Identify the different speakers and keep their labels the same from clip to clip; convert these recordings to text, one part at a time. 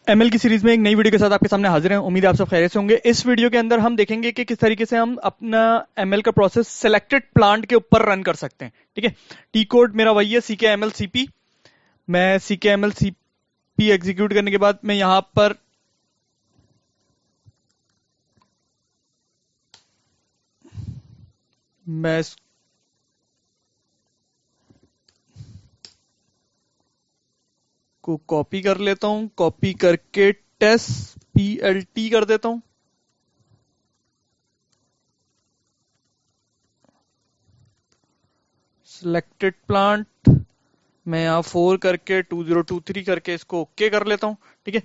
Speaker 1: M L की series में एक नई वीडियो के साथ आपके सामने हाजिर हैं। उम्मीद है आप सब खैरियत से होंगे। इस वीडियो के अंदर हम देखेंगे कि किस तरीके से हम अपना एम एल का प्रोसेस सिलेक्टेड प्लांट के ऊपर रन कर सकते हैं। ठीक है, टी कोड मेरा वही है CKML-CP। मैं CKML-CP एग्जीक्यूट करने के बाद मैं यहां पर मैं को कॉपी कर लेता हूं, कॉपी करके टेस्ट PLT कर देता हूं। सिलेक्टेड प्लांट मैं यहाँ 4 करके 2023 करके इसको ओके कर लेता हूँ। ठीक है,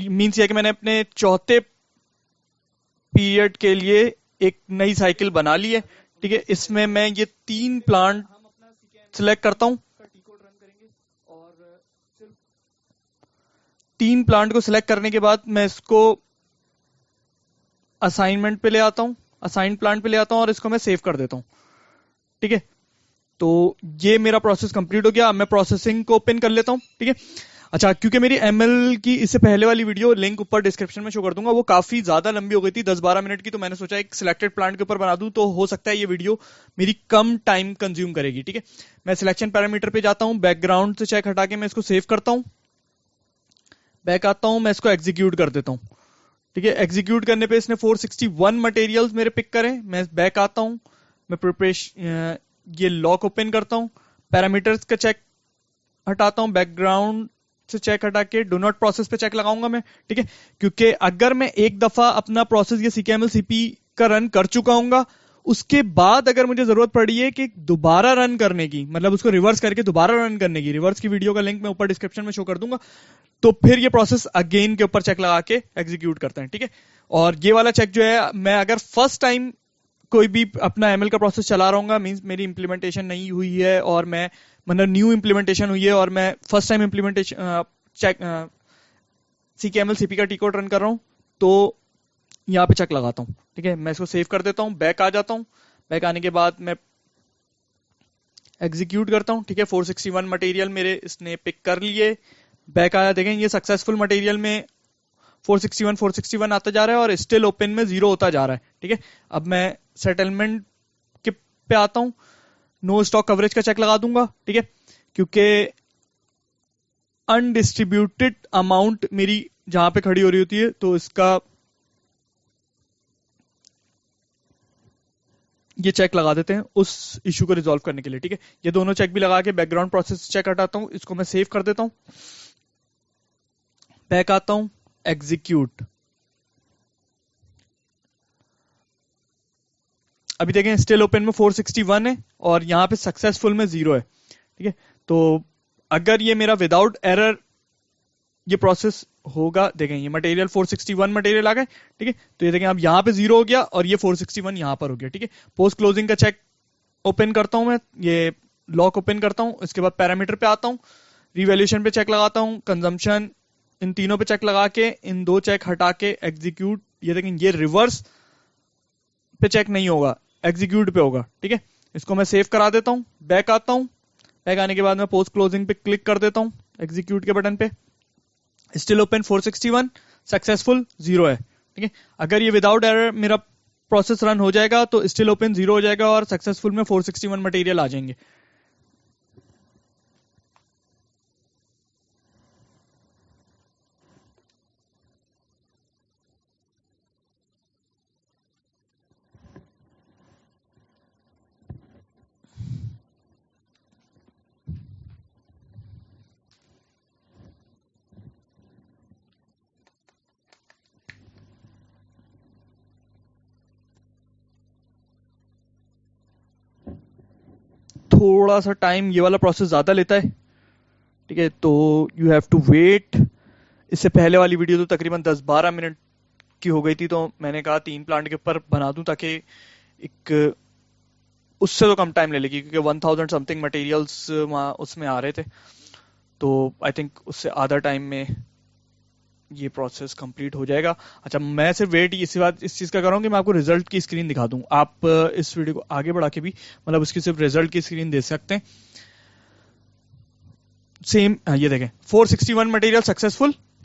Speaker 1: मीन्स ये कि मैंने अपने चौथे पीरियड के लिए एक नई साइकिल बना ली है। ठीक है, इसमें मैं ये 3 प्लांट सिलेक्ट करता हूँ। 3 प्लांट को सिलेक्ट करने के बाद मैं इसको असाइनमेंट पे ले आता हूँ, असाइन प्लांट पे ले आता हूँ और इसको मैं सेव कर देता हूँ। ठीक है, तो ये मेरा प्रोसेस कंप्लीट हो गया। अब मैं प्रोसेसिंग को ओपन कर लेता हूँ। ठीक है, अच्छा, क्योंकि मेरी एमएल की इससे पहले वाली वीडियो लिंक ऊपर डिस्क्रिप्शन में शो कर दूंगा, वो काफी ज्यादा लंबी हो गई थी, 10-12 मिनट की, तो मैंने सोचा एक सिलेक्टेड प्लांट के ऊपर बना दूं, तो हो सकता है ये वीडियो मेरी कम टाइम कंज्यूम करेगी। ठीक है, मैं सिलेक्शन पैरामीटर पे जाता हूँ, बैकग्राउंड से चेक हटा के मैं इसको सेव करता हूँ, बैक आता हूँ, मैं इसको एग्जीक्यूट कर देता हूँ। ठीक है, एग्जीक्यूट करने पे इसने 461 मटेरियल्स मेरे पिक करें। मैं बैक आता हूँ, मैं प्रिपरेशन ये लॉक ओपन करता हूँ, पैरामीटर्स का चेक हटाता हूँ, बैकग्राउंड से चेक हटा के डू नॉट प्रोसेस पे चेक लगाऊंगा मैं। ठीक है, क्योंकि अगर मैं एक दफा अपना प्रोसेस ये CKML-CP का रन कर चुका हूँ, उसके बाद अगर मुझे जरूरत पड़ी है कि दोबारा रन करने की, मतलब उसको रिवर्स करके दोबारा रन करने की, रिवर्स की वीडियो का लिंक मैं ऊपर डिस्क्रिप्शन में शो कर दूंगा, तो फिर ये प्रोसेस अगेन के ऊपर चेक लगा के एग्जीक्यूट करते हैं। ठीक है, और ये वाला चेक जो है, मैं अगर फर्स्ट टाइम कोई भी अपना एमएल का प्रोसेस चला रहा हूँ, मींस मेरी इंप्लीमेंटेशन नहीं हुई है और मैं मतलब न्यू इंप्लीमेंटेशन हुई है और मैं first time implementation check CKML-CP का टी कोड रन कर रहा हूँ, तो यहाँ पे चेक लगाता हूँ। ठीक है, मैं इसको सेव कर देता हूँ, बैक आ जाता हूँ, बैक आने के बाद मैं एग्जीक्यूट करता हूँ। ठीक है, 461 मटेरियल मेरे इसने पिक कर लिए, बैक आया, देखें ये सक्सेसफुल मटेरियल में 461 आता जा रहा है और स्टिल ओपन में 0 होता जा रहा है। ठीक है, अब मैं सेटलमेंट के पे आता हूं, नो स्टॉक कवरेज का चेक लगा दूंगा। ठीक है, क्योंकि अनडिस्ट्रीब्यूटेड अमाउंट मेरी जहां पे खड़ी हो रही होती है, तो इसका ये चेक लगा देते हैं उस इश्यू को रिजॉल्व करने के लिए। ठीक है, ये दोनों चेक भी लगा के बैकग्राउंड प्रोसेस चेक हटाता हूं, इसको मैं सेव कर देता हूं, बैक आता हूं, एग्जीक्यूट। अभी देखें स्टिल ओपन में 461 है और यहाँ पे सक्सेसफुल में 0 है। ठीक है, तो अगर ये मेरा विदाउट एरर ये प्रोसेस होगा, देखें ये मटेरियल 461 मटेरियल आ गए। ठीक है, तो ये देखें अब यहाँ पे 0 हो गया और ये 461 यहाँ पर हो गया। ठीक है, पोस्ट क्लोजिंग का चेक ओपन करता हूं मैं, ये लॉक ओपन करता हूं, इसके बाद पैरामीटर पे आता हूं, रिवैल्यूएशन पे चेक लगाता हूं, कंजम्पशन, इन तीनों पे चेक लगा के इन 2 चेक हटा के एग्जीक्यूट। ये देखें ये रिवर्स पे चेक नहीं होगा, एग्जीक्यूट पे होगा। ठीक है, इसको मैं सेव करा देता हूं, बैक आता हूं, बैक आने के बाद मैं पोस्ट क्लोजिंग पे क्लिक कर देता हूं, एग्जीक्यूट के बटन पे, स्टिल ओपन 461, सक्सेसफुल 0 है। ठीक है, अगर ये विदाउट एरर मेरा प्रोसेस रन हो जाएगा तो स्टिल ओपन 0 हो जाएगा और सक्सेसफुल में 461 मटेरियल आ जाएंगे। थोड़ा सा टाइम ये वाला प्रोसेस ज्यादा लेता है। ठीक है, तो यू हैव टू वेट। इससे पहले वाली वीडियो तो तकरीबन 10-12 मिनट की हो गई थी, तो मैंने कहा 3 प्लांट के ऊपर बना दूं ताकि एक उससे तो कम टाइम ले लेगी, क्योंकि 1000 समथिंग मटेरियल्स उसमें आ रहे थे, तो आई थिंक उससे आधा टाइम में ये प्रोसेस कंप्लीट हो जाएगा। अच्छा, मैं सिर्फ वेट इस चीज का कर रहा हूँ कि मैं आपको रिजल्ट की स्क्रीन दिखा दूं। आप इस वीडियो को आगे बढ़ा के भी मतलब उसकी सिर्फ रिजल्ट की स्क्रीन दे सकते हैं। सेम ये देखें 461 मटेरियल सक्सेसफुल,